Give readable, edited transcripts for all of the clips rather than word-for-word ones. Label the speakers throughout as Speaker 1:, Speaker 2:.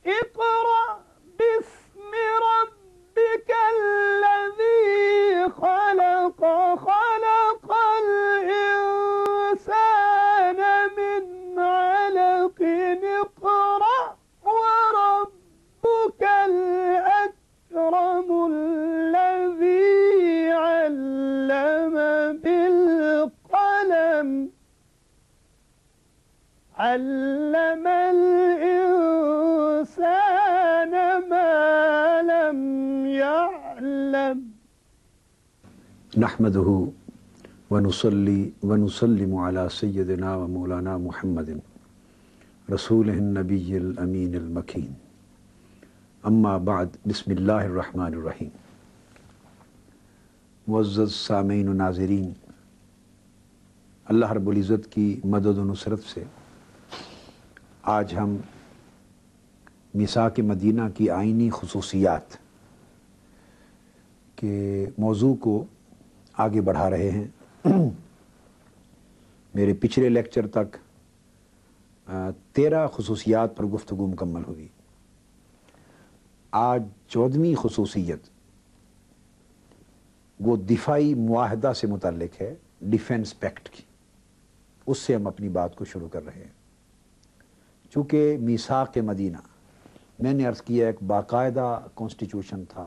Speaker 1: اقرأ باسم ربك الذي خلق خلق الإنسان من علق اقرأ وربك الأكرم الذي علم بالقلم علم الإنسان ما لم يعلم
Speaker 2: نحمده ونصلي ونسلم على سيدنا ومولانا محمد رسوله النبي الأمين المكين اما بعد بسم اللہ الرحمن الرحیم۔ معزز سامعین و ناظرین، اللہ رب العزت کی مدد و نصرت سے آج ہم میثاق مدینہ کی آئینی خصوصیات کے موضوع کو آگے بڑھا رہے ہیں۔ میرے پچھلے لیکچر تک 13 خصوصیات پر گفتگو مکمل ہوئی۔ آج 14ویں خصوصیت وہ دفاعی معاہدہ سے متعلق ہے، ڈیفنس پیکٹ کی، اس سے ہم اپنی بات کو شروع کر رہے ہیں۔ چونکہ میثاق مدینہ میں نے عرض کیا ایک باقاعدہ کانسٹیٹیوشن تھا۔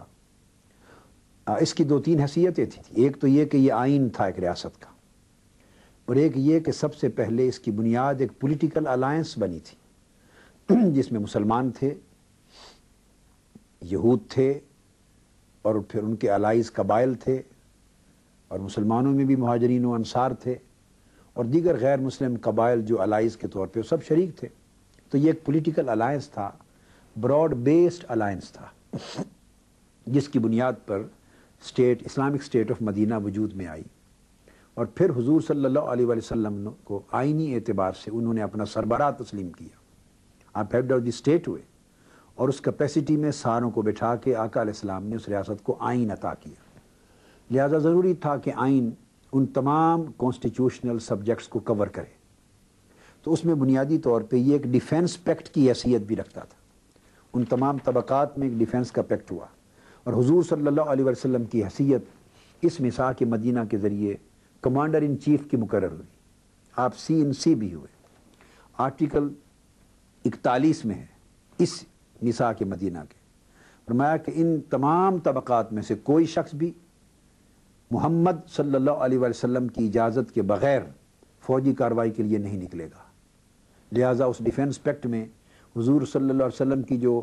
Speaker 2: اس کی 2-3 حیثیتیں تھیں۔ ایک تو یہ کہ یہ آئین تھا ایک ریاست کا، اور ایک یہ کہ سب سے پہلے اس کی بنیاد ایک پولیٹیکل الائنس بنی تھی جس میں مسلمان تھے، یہود تھے، اور پھر ان کے الائز قبائل تھے، اور مسلمانوں میں بھی مہاجرین و انصار تھے، اور دیگر غیر مسلم قبائل جو الائز کے طور پہ سب شریک تھے۔ تو یہ ایک پولیٹیکل الائنس تھا، براڈ بیسڈ الائنس تھا، جس کی بنیاد پر اسلامک اسٹیٹ آف مدینہ وجود میں آئی۔ اور پھر حضور صلی اللہ علیہ وسلم کو آئینی اعتبار سے انہوں نے اپنا سربراہ تسلیم کیا، آپ ہیڈ آف دی اسٹیٹ ہوئے، اور اس کیپیسٹی میں ساروں کو بٹھا کے آقا علیہ السلام نے اس ریاست کو آئین عطا کیا۔ لہذا ضروری تھا کہ آئین ان تمام کانسٹیٹیوشنل سبجیکٹس کو کور کرے۔ تو اس میں بنیادی طور پہ یہ ایک ڈیفنس پیکٹ کی حیثیت بھی رکھتا تھا۔ ان تمام طبقات میں ایک ڈیفنس کا پیکٹ ہوا، اور حضور صلی اللہ علیہ وسلم کی حیثیت اس میثاق مدینہ کے ذریعے کمانڈر ان چیف کی مقرر ہوئی۔ آپ CNC بھی ہوئے۔ آرٹیکل 41 میں ہے اس میثاق مدینہ کے، فرمایا کہ ان تمام طبقات میں سے کوئی شخص بھی محمد صلی اللہ علیہ وسلم کی اجازت کے بغیر فوجی کارروائی کے لیے نہیں نکلے گا۔ لہٰذا اس ڈیفنس پیکٹ میں حضور صلی اللہ علیہ وسلم کی جو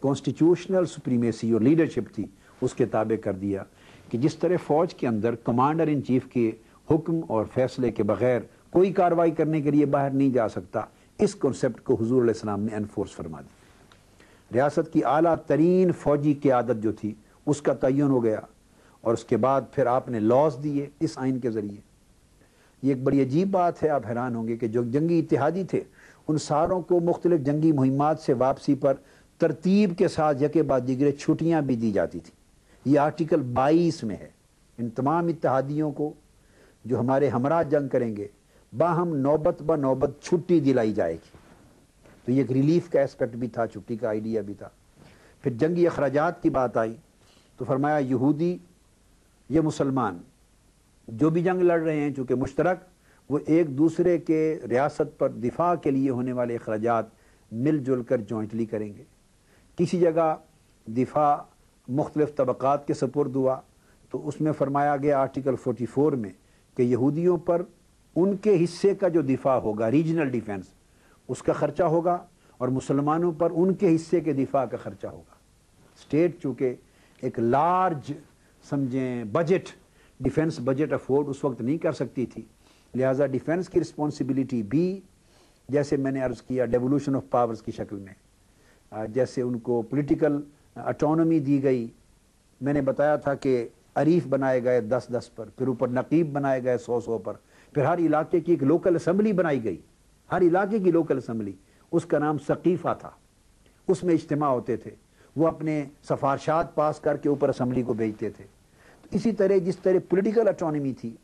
Speaker 2: کانسٹیٹیوشنل سپریمیسی اور لیڈرشپ تھی اس کے تابع کر دیا کہ جس طرح فوج کے اندر کمانڈر ان چیف کے حکم اور فیصلے کے بغیر کوئی کارروائی کرنے کے لیے باہر نہیں جا سکتا، اس کنسپٹ کو حضور علیہ السلام نے انفورس فرما دیا۔ ریاست کی اعلیٰ ترین فوجی قیادت جو تھی اس کا تعین ہو گیا، اور اس کے بعد پھر آپ نے لاز دیے اس آئین کے ذریعے۔ یہ ایک بڑی عجیب بات ہے، آپ حیران ہوں گے کہ جو جنگی اتحادی تھے ان ساروں کو مختلف جنگی مہمات سے واپسی پر ترتیب کے ساتھ یکے بعد دیگرے چھٹیاں بھی دی جاتی تھیں۔ یہ آرٹیکل 22 میں ہے، ان تمام اتحادیوں کو جو ہمارے ہمراہ جنگ کریں گے باہم نوبت بہ نوبت چھٹی دلائی جائے گی۔ تو یہ ایک ریلیف کا اسپیکٹ بھی تھا، چھٹی کا آئیڈیا بھی تھا۔ پھر جنگی اخراجات کی بات آئی تو فرمایا یہودی یہ مسلمان جو بھی جنگ لڑ رہے ہیں چونکہ مشترک، وہ ایک دوسرے کے ریاست پر دفاع کے لیے ہونے والے اخراجات مل جل کر جوائنٹلی کریں گے۔ کسی جگہ دفاع مختلف طبقات کے سپرد ہوا تو اس میں فرمایا گیا آرٹیکل 44 میں کہ یہودیوں پر ان کے حصے کا جو دفاع ہوگا، ریجنل ڈیفنس، اس کا خرچہ ہوگا، اور مسلمانوں پر ان کے حصے کے دفاع کا خرچہ ہوگا۔ اسٹیٹ چونکہ ایک لارج سمجھیں بجٹ، ڈیفنس بجٹ افورڈ اس وقت نہیں کر سکتی تھی، لہٰذا ڈیفنس کی رسپانسبلٹی بھی جیسے میں نے عرض کیا ڈیولوشن آف پاورز کی شکل میں، جیسے ان کو پولیٹیکل اٹانومی دی گئی۔ میں نے بتایا تھا کہ عریف بنائے گئے 10-10 پر، پھر اوپر نقیب بنائے گئے 100 پر، پھر ہر علاقے کی ایک لوکل اسمبلی بنائی گئی، ہر علاقے کی لوکل اسمبلی، اس کا نام سقیفہ تھا۔ اس میں اجتماع ہوتے تھے، وہ اپنے سفارشات پاس کر کے اوپر اسمبلی کو بھیجتے تھے۔ اسی طرح جس طرح پولیٹیکل اٹانومی تھی،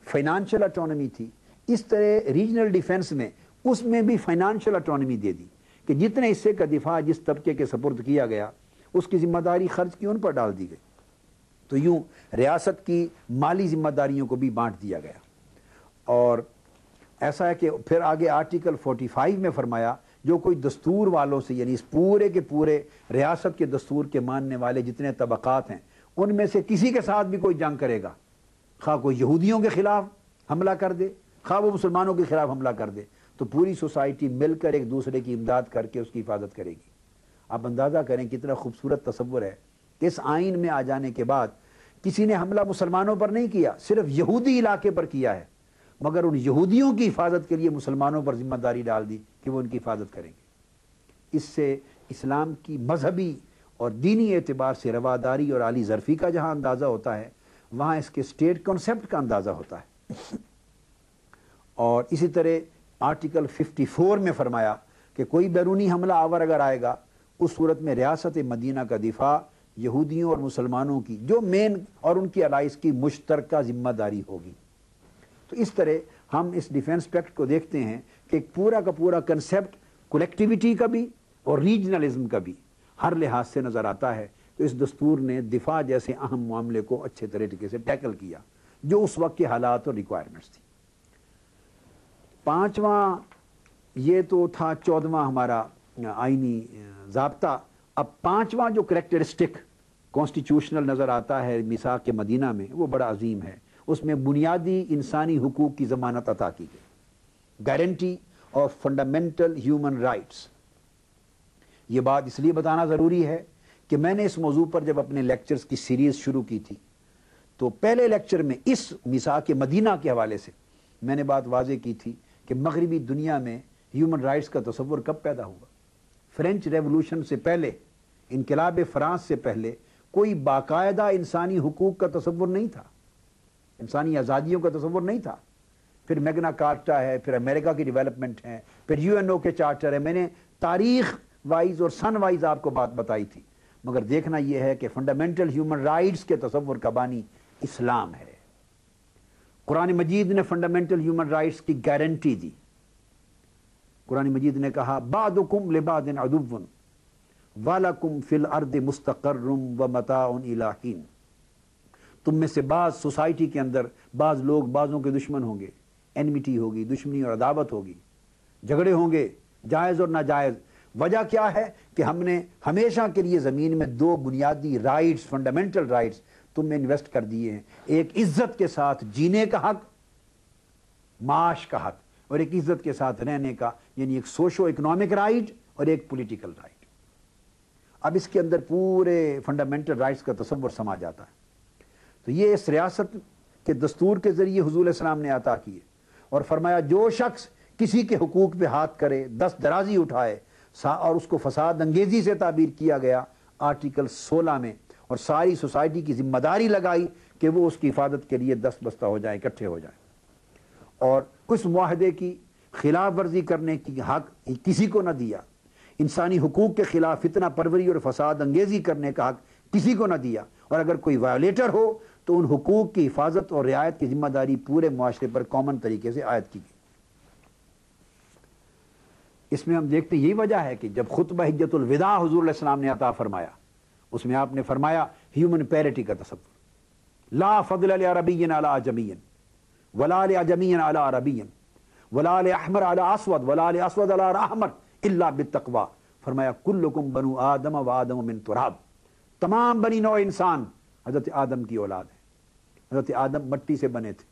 Speaker 2: فائنانشل اٹانومی تھی، اس طرح ریجنل ڈیفنس میں اس میں بھی فائنانشل اٹانومی دے دی کہ جتنے حصے کا دفاع جس طبقے کے سپرد کیا گیا اس کی ذمہ داری خرچ کی ان پر ڈال دی گئی. تو یوں ریاست کی مالی ذمہ داریوں کو بھی بانٹ دیا گیا. اور ایسا ہے کہ پھر آگے آرٹیکل 45 میں فرمایا جو کوئی دستور والوں سے، یعنی اس پورے کے پورے ریاست کے دستور کے ماننے والے جتنے طبقات ہیں ان میں سے کسی کے ساتھ بھی کوئی جنگ کرے گا، خواہ کوئی یہودیوں کے خلاف حملہ کر دے خواہ وہ مسلمانوں کے خلاف حملہ کر دے، تو پوری سوسائٹی مل کر ایک دوسرے کی امداد کر کے اس کی حفاظت کرے گی. آپ اندازہ کریں کتنا خوبصورت تصور ہے کہ اس آئین میں آ جانے کے بعد کسی نے حملہ مسلمانوں پر نہیں کیا، صرف یہودی علاقے پر کیا ہے، مگر ان یہودیوں کی حفاظت کے لیے مسلمانوں پر ذمہ داری ڈال دی کہ وہ ان کی حفاظت کریں گے. اس سے اسلام کی مذہبی اور دینی اعتبار سے رواداری اور عالی ظرفی کا جہاں اندازہ ہوتا ہے وہاں اس کے اسٹیٹ کنسپٹ کا اندازہ ہوتا ہے. اور اسی طرح آرٹیکل 54 میں فرمایا کہ کوئی بیرونی حملہ آور اگر آئے گا اس صورت میں ریاست مدینہ کا دفاع یہودیوں اور مسلمانوں کی جو مین اور ان کی الائز کی مشترکہ ذمہ داری ہوگی. تو اس طرح ہم اس ڈیفنس پیکٹ کو دیکھتے ہیں کہ ایک پورا کا پورا کنسپٹ کولیکٹیویٹی کا بھی اور ریجنلزم کا بھی ہر لحاظ سے نظر آتا ہے. تو اس دستور نے دفاع جیسے اہم معاملے کو اچھے طریقے سے ٹیکل کیا جو اس وقت کے حالات اور ریکوائرمنٹس تھی. پانچواں یہ تو تھا 14واں ہمارا آئینی ضابطہ. اب پانچواں جو کریکٹرسٹک کانسٹیٹیوشنل نظر آتا ہے میثاق مدینہ میں وہ بڑا عظیم ہے. اس میں بنیادی انسانی حقوق کی ضمانت عطا کی گئی، guarantee of fundamental human rights. یہ بات اس لیے بتانا ضروری ہے کہ میں نے اس موضوع پر جب اپنے لیکچرز کی سیریز شروع کی تھی تو پہلے لیکچر میں اس میثاق مدینہ کے حوالے سے میں نے بات واضح کی تھی کہ مغربی دنیا میں ہیومن رائٹس کا تصور کب پیدا ہوا. فرینچ ریولوشن سے پہلے، انقلاب فرانس سے پہلے کوئی باقاعدہ انسانی حقوق کا تصور نہیں تھا، انسانی آزادیوں کا تصور نہیں تھا. پھر میگنا کارٹا ہے، پھر امریکہ کی ڈیولپمنٹ ہے، پھر UN کے چارٹر ہے. میں نے تاریخ وائز اور سن وائز آپ کو بات بتائی تھی، مگر دیکھنا یہ ہے کہ فنڈامنٹل ہیومن رائٹس کے تصور کا بانی اسلام ہے. قرآن مجید نے فنڈامنٹل ہیومن رائٹس کی گارنٹی دی. قرآن مجید نے کہا بعضکم لبعض عدو ولکم فی الارض مستقر ومتاع الی حین. تم میں سے بعض سوسائٹی کے اندر بعض لوگ بعضوں کے دشمن ہوں گے، انمیٹی ہوگی، دشمنی اور عداوت ہوگی، جھگڑے ہوں گے جائز اور ناجائز. وجہ کیا ہے کہ ہم نے ہمیشہ کے لیے زمین میں دو بنیادی رائٹس، فنڈامنٹل رائٹس تم میں انویسٹ کر دیے ہیں. ایک عزت کے ساتھ جینے کا حق، معاش کا حق، اور ایک عزت کے ساتھ رہنے کا، یعنی ایک سوشو اکنامک رائٹ اور ایک پولیٹیکل رائٹ. اب اس کے اندر پورے فنڈامنٹل رائٹس کا تصور سما جاتا ہے. تو یہ اس ریاست کے دستور کے ذریعے حضور علیہ السلام نے عطا کیے اور فرمایا جو شخص کسی کے حقوق پہ ہاتھ کرے، دست درازی اٹھائے، اور اس کو فساد انگیزی سے تعبیر کیا گیا آرٹیکل 16 میں، اور ساری سوسائٹی کی ذمہ داری لگائی کہ وہ اس کی حفاظت کے لیے دست بستہ ہو جائیں، اکٹھے ہو جائیں. اور اس معاہدے کی خلاف ورزی کرنے کی حق کسی کو نہ دیا. انسانی حقوق کے خلاف فتنہ پروری اور فساد انگیزی کرنے کا حق کسی کو نہ دیا، اور اگر کوئی وائلیٹر ہو تو ان حقوق کی حفاظت اور رعایت کی ذمہ داری پورے معاشرے پر کامن طریقے سے عائد کی گئی. اس میں ہم دیکھتے ہیں یہی وجہ ہے کہ جب خطبہ حجۃ الوداع حضور علیہ السلام نے عطا فرمایا اس میں آپ نے فرمایا ہیومن پیرٹی کا تصور، لا فضل لعربی علی عجمی ولا لعجمی علی عربی ولا لاحمر علی اسود ولا لاسود علی احمر الا بالتقوی. فرمایا کلکم بنو آدم و آدم من تراب. تمام بنی نوع انسان حضرت آدم کی اولاد ہے. حضرت آدم مٹی سے بنے تھے.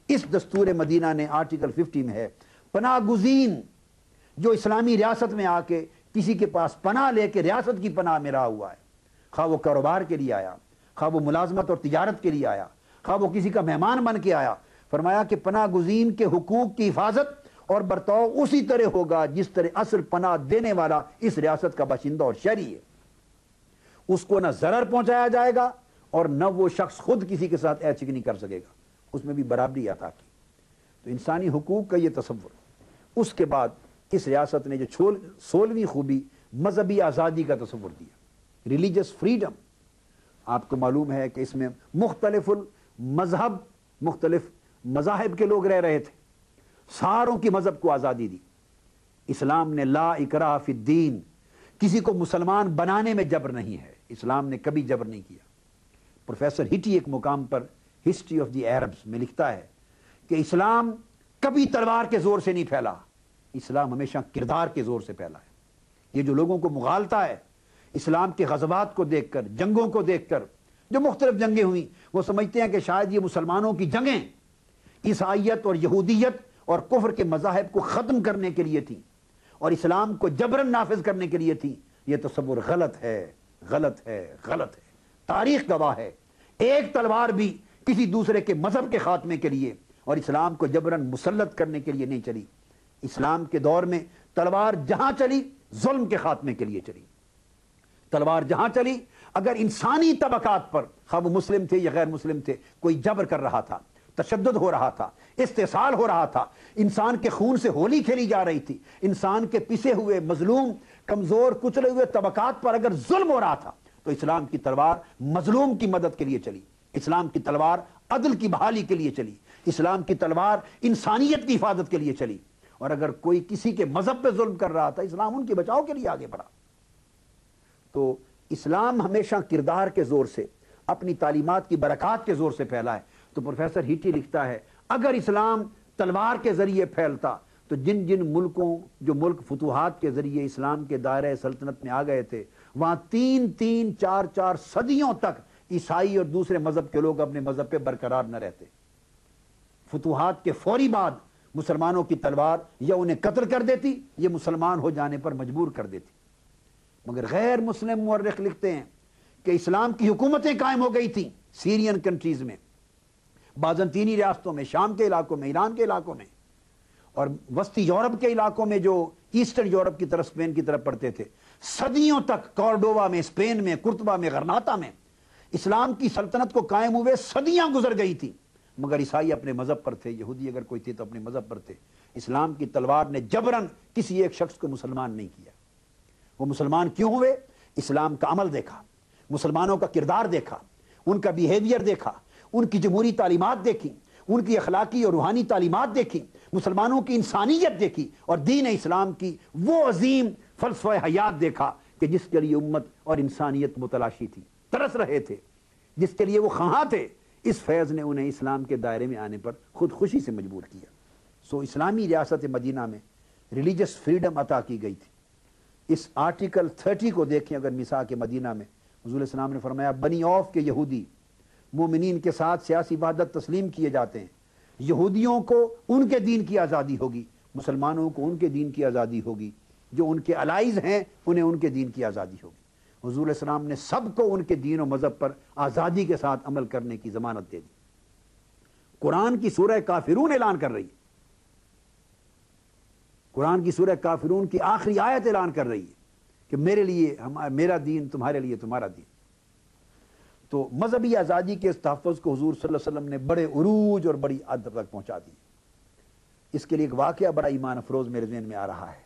Speaker 2: اس دستور مدینہ نے آرٹیکل 50 میں ہے پناہ گزین جو اسلامی ریاست میں آ کے کسی کے پاس پناہ لے کے ریاست کی پناہ میں رہا ہوا ہے، خواہ وہ کاروبار کے لیے آیا، خواہ وہ ملازمت اور تجارت کے لیے آیا، خواہ وہ کسی کا مہمان بن کے آیا، فرمایا کہ پناہ گزین کے حقوق کی حفاظت اور برتاؤ اسی طرح ہوگا جس طرح اصل پناہ دینے والا اس ریاست کا باشندہ اور شہری ہے. اس کو نہ ضرر پہنچایا جائے گا اور نہ وہ شخص خود کسی کے ساتھ اعچکنی کر سکے گا. اس میں بھی برابری عطا کی. تو انسانی حقوق کا یہ تصور. اس کے بعد اس ریاست نے جو 16ویں خوبی مذہبی آزادی کا تصور دیا، ریلیجس فریڈم. آپ کو معلوم ہے کہ اس میں مختلف مذہب، مختلف مذاہب کے لوگ رہ رہے تھے، ساروں کی مذہب کو آزادی دی. اسلام نے لا اکراہ فی الدین، کسی کو مسلمان بنانے میں جبر نہیں ہے، اسلام نے کبھی جبر نہیں کیا۔ پروفیسر ہٹی ایک مقام پر ہسٹری آف دی عربز میں لکھتا ہے کہ اسلام کبھی تلوار کے زور سے نہیں پھیلا، اسلام ہمیشہ کردار کے زور سے پھیلا ہے۔ یہ جو لوگوں کو مغالطہ ہے اسلام کے غزوات کو دیکھ کر، جنگوں کو دیکھ کر، جو مختلف جنگیں ہوئیں، وہ سمجھتے ہیں کہ شاید یہ مسلمانوں کی جنگیں عیسائیت اور یہودیت اور کفر کے مذاہب کو ختم کرنے کے لیے تھیں اور اسلام کو جبرن نافذ کرنے کے لیے تھیں۔ یہ تصور غلط ہے، غلط ہے، غلط ہے۔ تاریخ گواہ ہے ایک تلوار بھی کسی دوسرے کے مذہب کے خاتمے کے لیے اور اسلام کو جبرن مسلط کرنے کے لیے نہیں چلی۔ اسلام کے دور میں تلوار جہاں چلی ظلم کے خاتمے کے لیے چلی، تلوار جہاں چلی اگر انسانی طبقات پر، خواہ وہ مسلم تھے یا غیر مسلم تھے، کوئی جبر کر رہا تھا، تشدد ہو رہا تھا، استحصال ہو رہا تھا، انسان کے خون سے ہولی کھیلی جا رہی تھی، انسان کے پسے ہوئے مظلوم کمزور کچلے ہوئے طبقات پر اگر ظلم ہو رہا تھا تو اسلام کی تلوار مظلوم کی مدد کے لیے چلی، اسلام کی تلوار عدل کی بحالی کے لیے چلی، اسلام کی تلوار انسانیت کی حفاظت کے لیے چلی۔ اور اگر کوئی کسی کے مذہب پہ ظلم کر رہا تھا اسلام ان کے بچاؤ کے لیے آگے بڑھا۔ تو اسلام ہمیشہ کردار کے زور سے، اپنی تعلیمات کی برکات کے زور سے پھیلا ہے۔ تو پروفیسر ہیٹی لکھتا ہے اگر اسلام تلوار کے ذریعے پھیلتا تو جن جن ملکوں، جو ملک فتوحات کے ذریعے اسلام کے دائرہ سلطنت میں آ گئے تھے، وہاں 3-4 صدیوں تک عیسائی اور دوسرے مذہب کے لوگ اپنے مذہب پہ برقرار نہ رہتے۔ فتوحات کے فوری بعد مسلمانوں کی تلوار یا انہیں قتل کر دیتی یا مسلمان ہو جانے پر مجبور کر دیتی۔ مگر غیر مسلم مورخ لکھتے ہیں کہ اسلام کی حکومتیں قائم ہو گئی تھیں سیرین کنٹریز میں، بازنطینی ریاستوں میں، شام کے علاقوں میں، ایران کے علاقوں میں، اور وسطی یورپ کے علاقوں میں جو ایسٹرن یورپ کی طرف اسپین کی طرف پڑتے تھے۔ صدیوں تک کارڈووا میں، اسپین میں، قرطبہ میں، غرناطہ میں اسلام کی سلطنت کو قائم ہوئے صدیاں گزر گئی تھی، مگر عیسائی اپنے مذہب پر تھے، یہودی اگر کوئی تھے تو اپنے مذہب پر تھے۔ اسلام کی تلوار نے جبرن کسی ایک شخص کو مسلمان نہیں کیا۔ وہ مسلمان کیوں ہوئے؟ اسلام کا عمل دیکھا، مسلمانوں کا کردار دیکھا، ان کا بیہیویئر دیکھا، ان کی جمہوری تعلیمات دیکھی، ان کی اخلاقی اور روحانی تعلیمات دیکھی، مسلمانوں کی انسانیت دیکھی اور دین اسلام کی وہ عظیم فلسفہ حیات دیکھا کہ جس کے لیے امت اور انسانیت متلاشی تھی، ترس رہے تھے، جس کے لیے وہ خواہاں تھے۔ اس فیض نے انہیں اسلام کے دائرے میں آنے پر خود خوشی سے مجبور کیا۔ اسلامی ریاست مدینہ میں ریلیجس فریڈم عطا کی گئی تھی۔ اس آرٹیکل 30 کو دیکھیں اگر میثاق مدینہ میں، حضور علیہ السلام نے فرمایا بنی اوف کے یہودی مومنین کے ساتھ سیاسی وحدت تسلیم کیے جاتے ہیں، یہودیوں کو ان کے دین کی آزادی ہوگی، مسلمانوں کو ان کے دین کی آزادی ہوگی، جو ان کے الائز ہیں انہیں ان کے دین کی آزادی ہوگی۔ حضور علیہ السلام نے سب کو ان کے دین و مذہب پر آزادی کے ساتھ عمل کرنے کی ضمانت دے دی۔ قرآن کی سورہ کافرون اعلان کر رہی ہے، قرآن کی سورہ کافرون کی آخری آیت اعلان کر رہی ہے کہ میرے لیے میرا دین، تمہارے لیے تمہارا دین۔ تو مذہبی آزادی کے اس تحفظ کو حضور صلی اللہ علیہ وسلم نے بڑے عروج اور بڑی حد تک پہنچا دی۔ اس کے لیے ایک واقعہ بڑا ایمان افروز میرے ذہن میں آ رہا ہے۔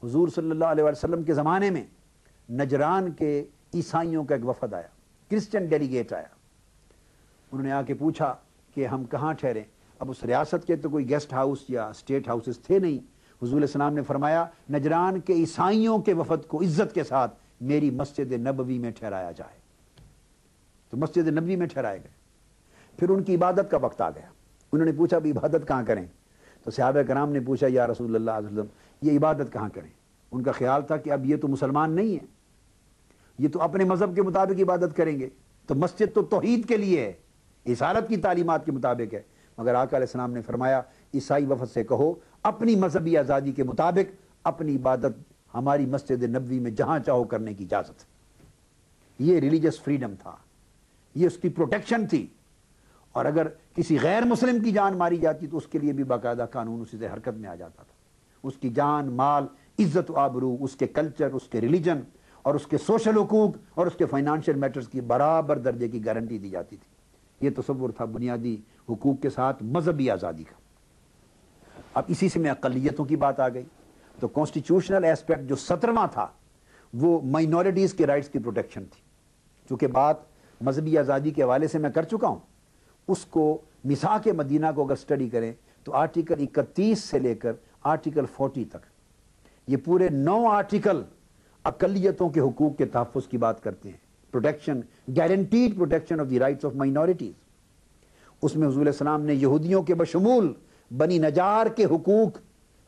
Speaker 2: حضور صلی اللہ علیہ وسلم کے زمانے میں نجران کے عیسائیوں کا ایک وفد آیا، کرسچن ڈیلیگیٹ آیا۔ انہوں نے آ کے پوچھا کہ ہم کہاں ٹھہریں؟ اب اس ریاست کے تو کوئی گیسٹ ہاؤس یا اسٹیٹ ہاؤسز تھے نہیں۔ حضور علیہ السلام نے فرمایا نجران کے عیسائیوں کے وفد کو عزت کے ساتھ میری مسجد نبوی میں ٹھہرایا جائے۔ تو مسجد نبوی میں ٹھہرائے گئے۔ پھر ان کی عبادت کا وقت آ گیا۔ انہوں نے پوچھا بھی عبادت کہاں کریں؟ تو صحابہ کرام نے پوچھا یا رسول اللہ علیہ وسلم یہ عبادت کہاں کریں؟ ان کا خیال تھا کہ اب یہ تو مسلمان نہیں ہیں، یہ تو اپنے مذہب کے مطابق عبادت کریں گے، تو مسجد تو توحید کے لیے ہے، رسالت کی تعلیمات کے مطابق ہے۔ مگر آقا علیہ السلام نے فرمایا عیسائی وفد سے کہو اپنی مذہبی آزادی کے مطابق اپنی عبادت ہماری مسجد نبوی میں جہاں چاہو کرنے کی اجازت۔ یہ ریلیجس فریڈم تھا، یہ اس کی پروٹیکشن تھی۔ اور اگر کسی غیر مسلم کی جان ماری جاتی تو اس کے لیے بھی باقاعدہ قانون اسی سے حرکت میں آ جاتا تھا۔ اس کی جان، مال، عزت و آبرو، اس کے کلچر، اس کے ریلیجن اور اس کے سوشل حقوق اور اس کے فائنانشل میٹرز کی برابر درجے کی گارنٹی دی جاتی تھی۔ یہ تصور تھا بنیادی حقوق کے ساتھ مذہبی آزادی کا۔ اب اسی سے میں اقلیتوں کی بات آ گئی تو کانسٹیٹیوشنل ایسپیکٹ جو 17واں تھا وہ مائنورٹیز کے رائٹس کی پروٹیکشن تھی۔ چونکہ بات مذہبی آزادی کے حوالے سے میں کر چکا ہوں، اس کو میثاق مدینہ کو اگر سٹڈی کریں تو آرٹیکل 31 سے لے کر آرٹیکل 40 تک یہ پورے 9 آرٹیکل اقلیتوں کے حقوق کے تحفظ کی بات کرتے ہیں. Protection, guaranteed protection of the rights of minorities. اس میں حضور علیہ السلام نے یہودیوں کے بشمول بنی نجار کے حقوق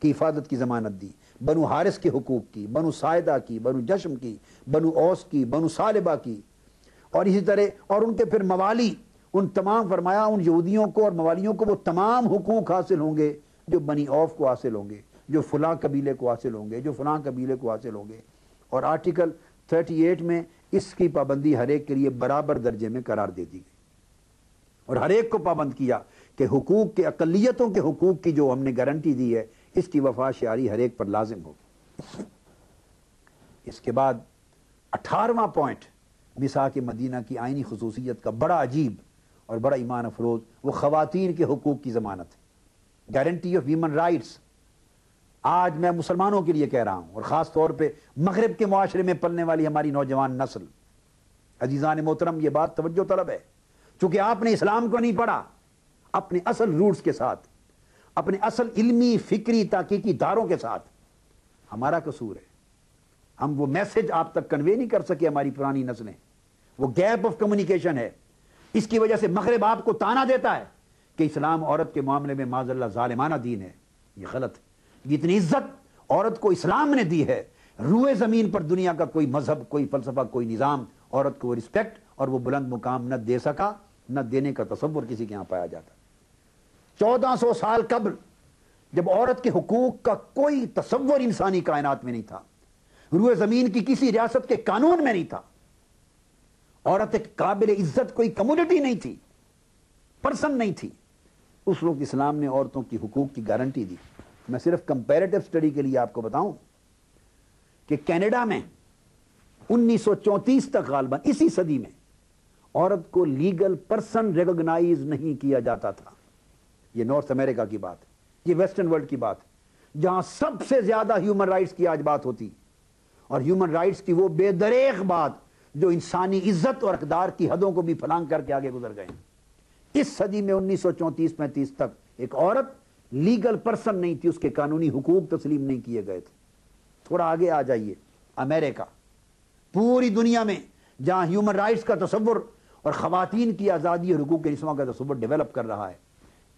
Speaker 2: کی حفاظت کی ضمانت دی، بنو حارث کے حقوق کی، بنو سائدہ کی، بنو جشم کی، بنو اوس کی، بنو سالبہ کی، اور اسی طرح اور ان کے پھر موالی، ان تمام فرمایا ان یہودیوں کو اور موالیوں کو وہ تمام حقوق حاصل ہوں گے جو بنی اوف کو حاصل ہوں گے، جو فلاں قبیلے کو حاصل ہوں گے، جو فلاں قبیلے کو حاصل ہوں گے. اور آرٹیکل 38 میں اس کی پابندی ہر ایک کے لیے برابر درجے میں قرار دے دی گئی، اور ہر ایک کو پابند کیا کہ حقوق کے، اقلیتوں کے حقوق کی جو ہم نے گارنٹی دی ہے اس کی وفا شعاری ہر ایک پر لازم ہوگی. اس کے بعد 18واں پوائنٹ میثاق مدینہ کی آئینی خصوصیت کا بڑا عجیب اور بڑا ایمان افروز، وہ خواتین کے حقوق کی ضمانت ہے، گارنٹی آف ہیومن رائٹس. آج میں مسلمانوں کے لیے کہہ رہا ہوں، اور خاص طور پہ مغرب کے معاشرے میں پلنے والی ہماری نوجوان نسل، عزیزان محترم یہ بات توجہ طلب ہے، چونکہ آپ نے اسلام کو نہیں پڑھا اپنے اصل روٹس کے ساتھ، اپنے اصل علمی فکری تحقیقی داروں کے ساتھ. ہمارا قصور ہے، ہم وہ میسج آپ تک کنوے نہیں کر سکے، ہماری پرانی نسلیں، وہ گیپ آف کمیونیکیشن ہے. اس کی وجہ سے مغرب آپ کو تانا دیتا ہے کہ اسلام عورت کے معاملے میں معاذ اللہ ظالمانہ دین ہے. یہ غلط ہے. جتنی عزت عورت کو اسلام نے دی ہے، روئے زمین پر دنیا کا کوئی مذہب، کوئی فلسفہ، کوئی نظام عورت کو رسپیکٹ اور وہ بلند مقام نہ دے سکا، نہ دینے کا تصور کسی کے ہاں پایا جاتا. 1400 سال قبل جب عورت کے حقوق کا کوئی تصور انسانی کائنات میں نہیں تھا، روئے زمین کی کسی ریاست کے قانون میں نہیں تھا، عورت ایک قابل عزت کوئی کمیونٹی نہیں تھی، پرسن نہیں تھی، اس وقت اسلام نے عورتوں کی حقوق کی گارنٹی دی. میں صرف کمپیریٹو سٹڈی کے لیے آپ کو بتاؤں کہ کینیڈا میں 1934 تک غالباً اسی صدی میں عورت کو لیگل پرسن ریکگنائز نہیں کیا جاتا تھا. یہ نارتھ امریکہ کی بات ہے، یہ ویسٹرن ورلڈ کی بات ہے، جہاں سب سے زیادہ ہیومن رائٹس کی آج بات ہوتی، اور ہیومن رائٹس کی وہ بے دریغ بات جو انسانی عزت اور اقدار کی حدوں کو بھی پھلانگ کر کے آگے گزر گئے. اس صدی میں 1934-35 تک ایک عورت لیگل پرسن نہیں تھی، اس کے قانونی حقوق تسلیم نہیں کیے گئے تھے. تھوڑا آگے آ جائیے، امریکہ، پوری دنیا میں جہاں ہیومن رائٹس کا تصور اور خواتین کی آزادی اور حقوق نسواں کا تصور ڈیولپ کر رہا ہے.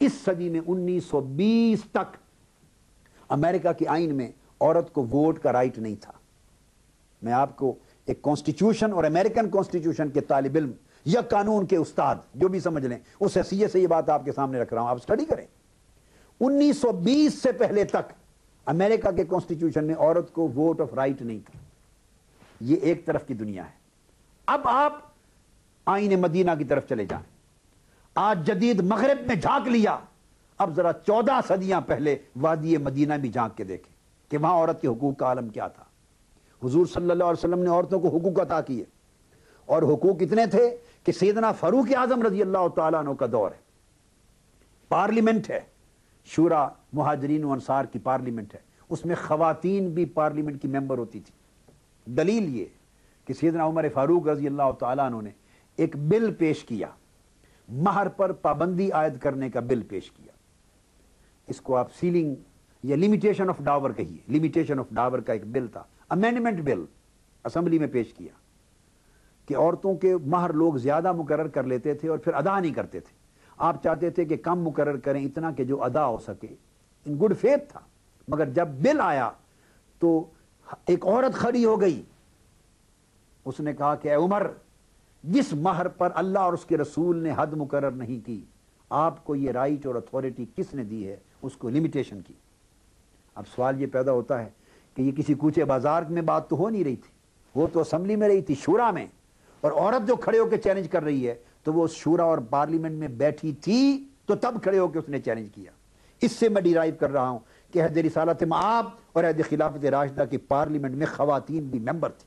Speaker 2: اس صدی میں 1920 تک امریکہ کے آئین میں عورت کو ووٹ کا رائٹ نہیں تھا. میں آپ کو ایک کانسٹیٹیوشن اور امریکن کانسٹیٹیوشن کے طالب علم یا قانون کے استاد جو بھی سمجھ لیں اس حیثیت سے یہ بات آپ کے سامنے رکھ رہا ہوں، آپ اسٹڈی کریں. 1920 سے پہلے تک امریکہ کے کانسٹیٹیوشن میں عورت کو ووٹ آف رائٹ نہیں تھا. یہ ایک طرف کی دنیا ہے. اب آپ آئین مدینہ کی طرف چلے جائیں، آج جدید مغرب میں جھانک لیا، اب ذرا 14 صدیاں پہلے وادی مدینہ بھی جھانک کے دیکھیں کہ وہاں عورت کے حقوق کا عالم کیا تھا. حضور صلی اللہ علیہ وسلم نے عورتوں کو حقوق عطا کیے، اور حقوق اتنے تھے کہ سیدنا فاروق اعظم رضی اللہ تعالیٰ عنہ کا دور ہے، پارلیمنٹ ہے، شورا مہاجرین و انصار کی پارلیمنٹ ہے، اس میں خواتین بھی پارلیمنٹ کی ممبر ہوتی تھی. دلیل یہ کہ سیدنا عمر فاروق رضی اللہ تعالیٰ عنہ نے ایک بل پیش کیا، مہر پر پابندی عائد کرنے کا بل پیش کیا. اس کو آپ سیلنگ یا لمیٹیشن آف ڈاور کہیے، لمیٹیشن آف ڈاور کا ایک بل تھا، امینڈمنٹ بل اسمبلی میں پیش کیا کہ عورتوں کے مہر لوگ زیادہ مقرر کر لیتے تھے اور پھر ادا نہیں کرتے تھے. آپ چاہتے تھے کہ کم مقرر کریں، اتنا کہ جو ادا ہو سکے. ان گڈ فیتھ تھا. مگر جب بل آیا تو ایک عورت کھڑی ہو گئی، اس نے کہا کہ اے عمر، جس مہر پر اللہ اور اس کے رسول نے حد مقرر نہیں کی، آپ کو یہ رائٹ اور اتھارٹی کس نے دی ہے؟ اس کو لمیٹیشن کی. اب سوال یہ پیدا ہوتا ہے کہ یہ کسی کوچے بازار میں بات تو ہو نہیں رہی تھی، وہ تو اسمبلی میں رہی تھی، شورا میں، اور عورت جو کھڑے ہو کے چیلنج کر رہی ہے تو وہ شورا اور پارلیمنٹ میں بیٹھی تھی تو تب کھڑے ہو کے اس نے چیلنج کیا. اس سے میں ڈیرائیو کر رہا ہوں کہ عہد رسالت مآب اور عہد خلافت راشدہ کی پارلیمنٹ میں خواتین بھی ممبر تھی،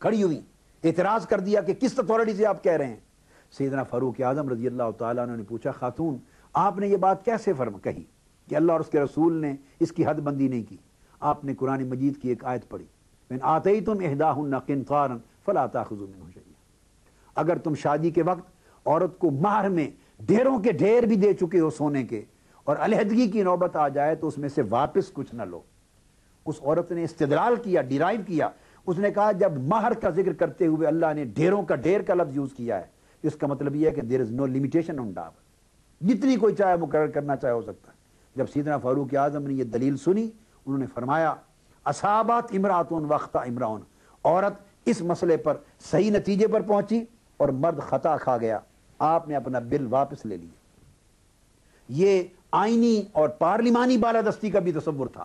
Speaker 2: کھڑی ہوئی، اعتراض کر دیا کہ کس اتھارٹی سے آپ کہہ رہے ہیں. سیدنا فاروق اعظم رضی اللہ تعالیٰ عنہ نے پوچھا، خاتون آپ نے یہ بات کیسے کہی کہ اللہ اور اس کے رسول نے اس کی حد بندی نہیں کی؟ آپ نے قرآن مجید کی ایک آیت پڑھی، من آتیتم احداہن قنطارا فلا تاخذوا منہ شیئا. اگر تم شادی کے وقت عورت کو مہر میں ڈھیروں کے ڈھیر بھی دے چکے ہو سونے کے، اور علیحدگی کی نوبت آ جائے تو اس میں سے واپس کچھ نہ لو. اس عورت نے استدلال کیا، ڈیرائیو کیا. اس نے کہا جب مہر کا ذکر کرتے ہوئے اللہ نے ڈھیر کا لفظ یوز کیا ہے، اس کا مطلب یہ ہے کہ دیر از نو لمیٹیشن آن ڈاور، جتنی کوئی چاہے مقرر کرنا چاہے ہو سکتا ہے. جب سیدنا فاروق اعظم نے یہ دلیل سنی، انہوں نے فرمایا اصابت امراتون وقتا امراؤن، عورت اس مسئلے پر صحیح نتیجے پر پہنچی اور مرد خطا کھا گیا، آپ نے اپنا بل واپس لے لیا. یہ آئینی اور پارلیمانی بالادستی کا بھی تصور تھا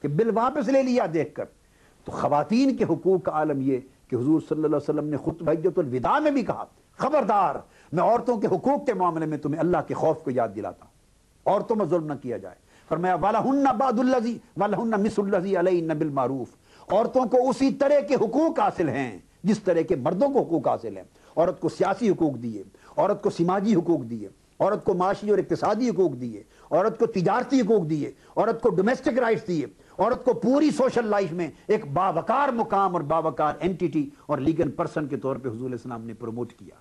Speaker 2: کہ بل واپس لے لیا دیکھ کر. تو خواتین کے حقوق کا عالم یہ کہ حضور صلی اللہ علیہ وسلم نے خطبہ حجۃ الوداع میں بھی کہا خبردار میں عورتوں کے حقوق کے معاملے میں تمہیں اللہ کے خوف کو یاد دلاتا ہوں، عورتوں میں ظلم نہ کیا جائے. فرمایا وَلَهُنَّ بَعْضُ الَّذِي وَلَهُنَّ مِثْلُ الَّذِي عَلَيْهِنَّ بِالْمَعْرُوفِ، عورتوں کو اسی طرح کے حقوق حاصل ہیں جس طرح کے مردوں کو حقوق حاصل ہیں. عورت کو سیاسی حقوق دیے، عورت کو سماجی حقوق دیے، عورت کو معاشی اور اقتصادی حقوق دیے، عورت کو تجارتی حقوق دیے، عورت کو ڈومیسٹک رائٹس دیے، عورت کو پوری سوشل لائف میں ایک باوقار مقام اور باوقار اینٹیٹی اور لیگل پرسن کے طور پہ حضور علیہ السلام نے پروموٹ کیا.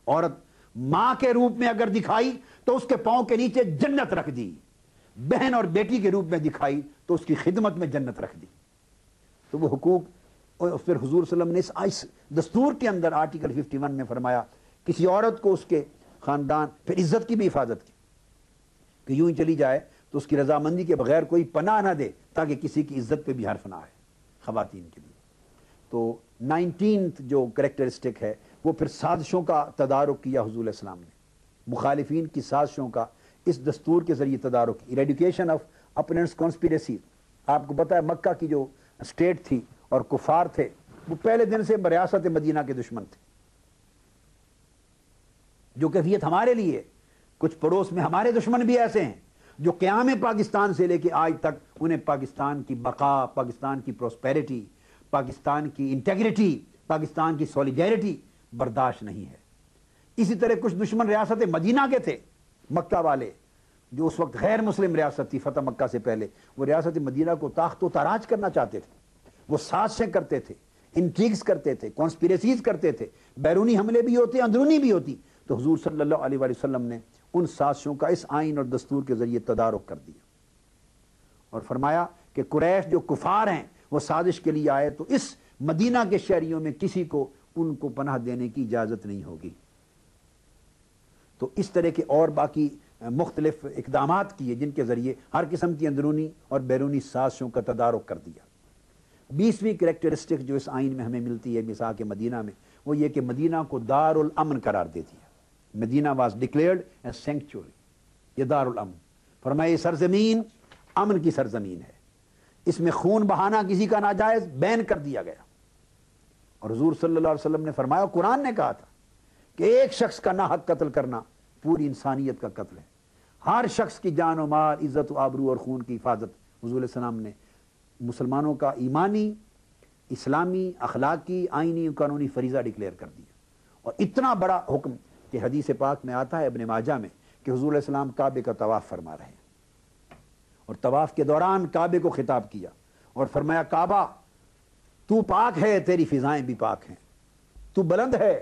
Speaker 2: عورت ماں کے روپ میں اگر دکھائی تو اس کے پاؤں کے نیچے جنت رکھ دی، بہن اور بیٹی کے روپ میں دکھائی تو اس کی خدمت میں جنت رکھ دی. تو وہ حقوق پھر حضور صلی اللہ علیہ وسلم نے اس دستور کے اندر آرٹیکل 51 میں فرمایا کسی عورت کو اس کے خاندان پھر عزت کی بھی حفاظت کی کہ یوں ہی چلی جائے تو اس کی رضامندی کے بغیر کوئی پناہ نہ دے تاکہ کسی کی عزت پہ بھی حرف نہ آئے خواتین کے لیے. تو 19th جو کریکٹرسٹک ہے وہ پھر سازشوں کا تدارک کیا حضور علیہ السلام نے، مخالفین کی سازشوں کا اس دستور کے ذریعے تدارک، ایریڈیکیشن آف اپوننٹس کانسپیریسی. آپ کو پتا ہے مکہ کی جو اسٹیٹ تھی اور کفار تھے وہ پہلے دن سے ریاست مدینہ کے دشمن تھے. جو کیفیت ہمارے لیے کچھ پڑوس میں ہمارے دشمن بھی ایسے ہیں جو قیام پاکستان سے لے کے آج تک انہیں پاکستان کی بقا، پاکستان کی پروسپیرٹی، پاکستان کی انٹیگریٹی، پاکستان کی سولیڈیرٹی برداشت نہیں ہے. اسی طرح کچھ دشمن ریاست مدینہ کے تھے، مکہ والے جو اس وقت غیر مسلم ریاست تھی فتح مکہ سے پہلے، وہ ریاست مدینہ کو تاخت و تاراج کرنا چاہتے تھے. وہ سازشیں کرتے تھے، انٹریگز کرتے تھے، کانسپیریسیز کرتے تھے، بیرونی حملے بھی ہوتے، اندرونی بھی ہوتی. تو حضور صلی اللہ علیہ وآلہ وسلم نے ان سازشوں کا اس آئین اور دستور کے ذریعے تدارک کر دیا اور فرمایا کہ قریش جو کفار ہیں وہ سازش کے لیے آئے تو اس مدینہ کے شہریوں میں کسی کو ان کو پناہ دینے کی اجازت نہیں ہوگی. تو اس طرح کے اور باقی مختلف اقدامات کیے جن کے ذریعے ہر قسم کی اندرونی اور بیرونی سازشوں کا تدارک کر دیا. 20ویں کریکٹرسٹک جو اس آئین میں ہمیں ملتی ہے میثاق مدینہ میں وہ یہ کہ مدینہ کو دار الامن قرار دے دیا. مدینہ واز ڈکلیئرڈ اے سینکچوری، یہ دار الامن. فرمایا یہ سرزمین امن کی سرزمین ہے، اس میں خون بہانا کسی کا ناجائز بین کر دیا گیا. اور حضور صلی اللہ علیہ وسلم نے فرمایا، قرآن نے کہا تھا کہ ایک شخص کا ناحق قتل کرنا پوری انسانیت کا قتل ہے. ہر شخص کی جان و مال، عزت و آبرو اور خون کی حفاظت حضور علیہ السلام نے مسلمانوں کا ایمانی، اسلامی، اخلاقی، آئینی و قانونی فریضہ ڈکلیئر کر دیا. اور اتنا بڑا حکم کہ حدیث پاک میں آتا ہے ابن ماجہ میں کہ حضور علیہ السلام کعبے کا طواف فرما رہے ہیں اور طواف کے دوران کعبے کو خطاب کیا اور فرمایا کعبہ تو پاک ہے، تیری فضائیں بھی پاک ہیں، تو بلند ہے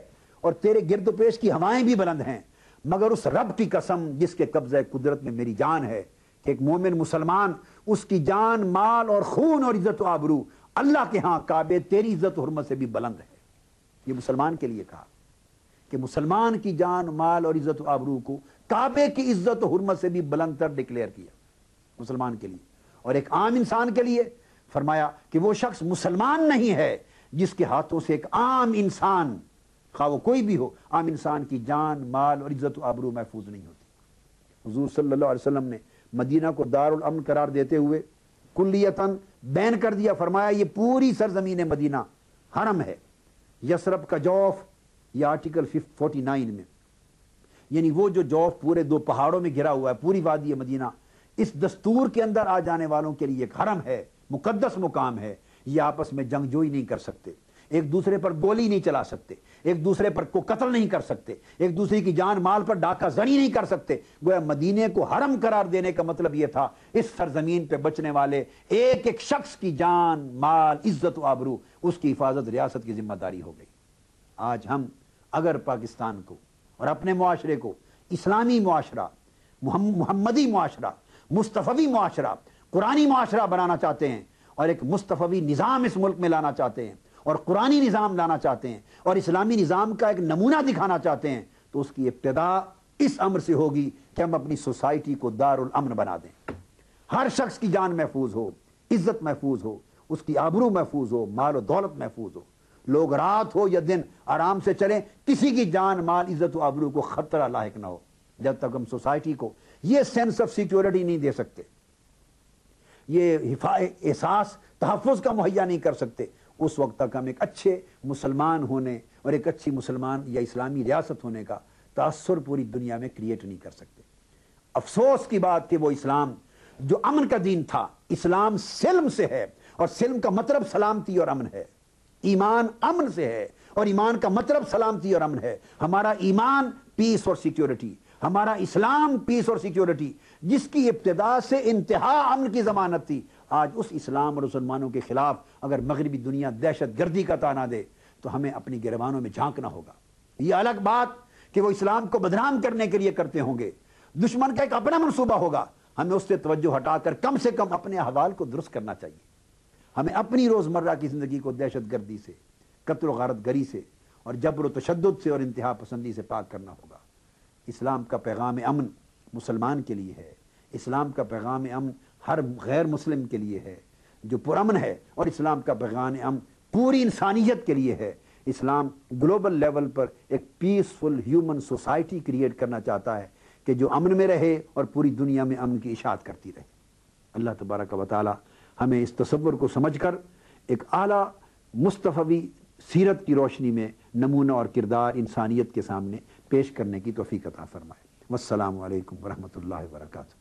Speaker 2: اور تیرے گرد و پیش کی ہوائیں بھی بلند ہیں، مگر اس رب کی قسم جس کے قبضہ قدرت میں میری جان ہے کہ ایک مومن مسلمان اس کی جان، مال اور خون اور عزت و آبرو اللہ کے ہاں کعبے تیری عزت و حرمت سے بھی بلند ہے. یہ مسلمان کے لیے کہا کہ مسلمان کی جان، مال اور عزت و آبرو کو کعبے کی عزت و حرمت سے بھی بلند تر ڈکلیئر کیا مسلمان کے لیے. اور ایک عام انسان کے لیے فرمایا کہ وہ شخص مسلمان نہیں ہے جس کے ہاتھوں سے ایک عام انسان، خواہ وہ کوئی بھی ہو، عام انسان کی جان، مال اور عزت و آبرو محفوظ نہیں ہوتی. حضور صلی اللہ علیہ وسلم نے مدینہ کو دار الامن قرار دیتے ہوئے کلیتاً بین کر دیا. فرمایا یہ پوری سرزمین مدینہ حرم ہے. یثرب کا جوف، یہ آرٹیکل 49 میں، یعنی وہ جو جوف پورے 2 پہاڑوں میں گھرا ہوا ہے، پوری وادی مدینہ اس دستور کے اندر آ جانے والوں کے لیے ایک حرم ہے، مقدس مقام ہے. یہ آپس میں جنگجوئی نہیں کر سکتے، ایک دوسرے پر گولی نہیں چلا سکتے، ایک دوسرے پر کو قتل نہیں کر سکتے، ایک دوسرے کی جان مال پر ڈاکہ زنی نہیں کر سکتے. گویا مدینے کو حرم قرار دینے کا مطلب یہ تھا اس سرزمین پہ بچنے والے ایک ایک شخص کی جان، مال، عزت و آبرو، اس کی حفاظت ریاست کی ذمہ داری ہو گئی. آج ہم اگر پاکستان کو اور اپنے معاشرے کو اسلامی معاشرہ، محمدی معاشرہ، مصطفی معاشرہ، قرآنی معاشرہ بنانا چاہتے ہیں اور ایک مصطفی نظام اس ملک میں لانا چاہتے ہیں اور قرآنی نظام لانا چاہتے ہیں اور اسلامی نظام کا ایک نمونہ دکھانا چاہتے ہیں تو اس کی ابتدا اس امر سے ہوگی کہ ہم اپنی سوسائٹی کو دار الامن بنا دیں، ہر شخص کی جان محفوظ ہو، عزت محفوظ ہو، اس کی آبرو محفوظ ہو، مال و دولت محفوظ ہو، لوگ رات ہو یا دن آرام سے چلیں، کسی کی جان مال عزت و آبرو کو خطرہ لاحق نہ ہو۔ جب تک ہم سوسائٹی کو یہ سینس آف سیکیورٹی نہیں دے سکتے، یہ احساس تحفظ کا مہیا نہیں کر سکتے، اس وقت تک ہم ایک اچھے مسلمان ہونے اور ایک اچھی مسلمان یا اسلامی ریاست ہونے کا تاثر پوری دنیا میں کریٹ نہیں کر سکتے۔ افسوس کی بات کہ وہ اسلام جو امن کا دین تھا، اسلام سلم سے ہے اور سلم کا مطلب سلامتی اور امن ہے، ایمان امن سے ہے اور ایمان کا مطلب سلامتی اور امن ہے۔ ہمارا ایمان پیس اور سیکیورٹی، ہمارا اسلام پیس اور سیکیورٹی، جس کی ابتدا سے انتہا امن کی ضمانت تھی، آج اس اسلام اور مسلمانوں کے خلاف اگر مغربی دنیا دہشت گردی کا تانا دے تو ہمیں اپنی گریبانوں میں جھانکنا ہوگا۔ یہ الگ بات کہ وہ اسلام کو بدنام کرنے کے لیے کرتے ہوں گے، دشمن کا ایک اپنا منصوبہ ہوگا، ہمیں اس سے توجہ ہٹا کر کم سے کم اپنے احوال کو درست کرنا چاہیے۔ ہمیں اپنی روزمرہ کی زندگی کو دہشت گردی سے، قتل و غارت گری سے اور جبر و تشدد سے اور انتہا پسندی سے پاک کرنا ہوگا۔ اسلام کا پیغام امن مسلمان کے لیے ہے، اسلام کا پیغام امن ہر غیر مسلم کے لیے ہے جو پرامن ہے، اور اسلام کا پیغام امن پوری انسانیت کے لیے ہے۔ اسلام گلوبل لیول پر ایک پیسفل ہیومن سوسائٹی کریٹ کرنا چاہتا ہے کہ جو امن میں رہے اور پوری دنیا میں امن کی اشاعت کرتی رہے۔ اللہ تبارک و تعالی ہمیں اس تصور کو سمجھ کر ایک اعلیٰ مصطفی سیرت کی روشنی میں نمونہ اور کردار انسانیت کے سامنے پیش کرنے کی توفیق عطا فرمائے۔ والسلام علیکم ورحمۃ اللہ وبرکاتہ۔